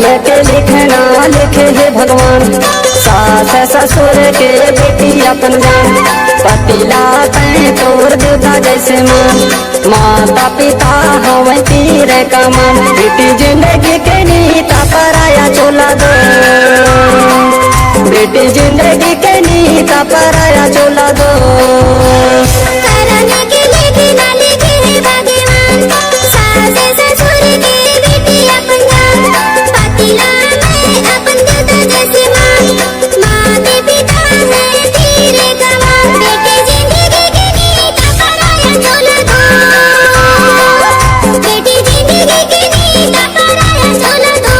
कर्म के लिखना लिखे है भगवान। सास ससुर के बेटी अपन जान, पतिला तैं तोर देता जैसे मान। माता पिता हमें तीर कमान, बेटी जिंदगी के नीता पराया चोला दो। बेटी जिंदगी के नीता पराया चोला दो। करने के लिखे ना लिखे है भगवान। सास ससुर के बेटी अपन जान, पतिला में अपन देता जैसे मान। माता पिता है तीर कमान, बेटी जिंदगी के नीता पराया चोला दो। बेटी जिंदगी के नीता पराया चोला दो।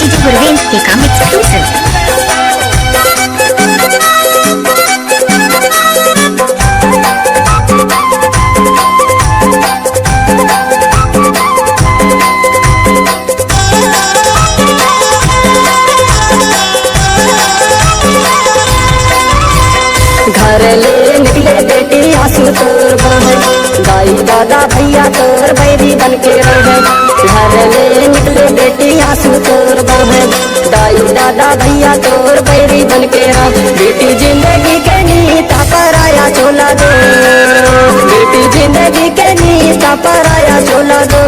DJ Gurveen become exclusive. घर ले निकले बेटी आंसू तोर बहे, दाई दादा भैया तोर बैरी बन के रहे। घर ले निकले बेटी आंसू तोर बहे, दाई दादा भैया तोर बैरी बन के रहे। बेटी जिंदगी के नीता पराया चोला दो। बेटी जिंदगी के नीता पराया चोला दो।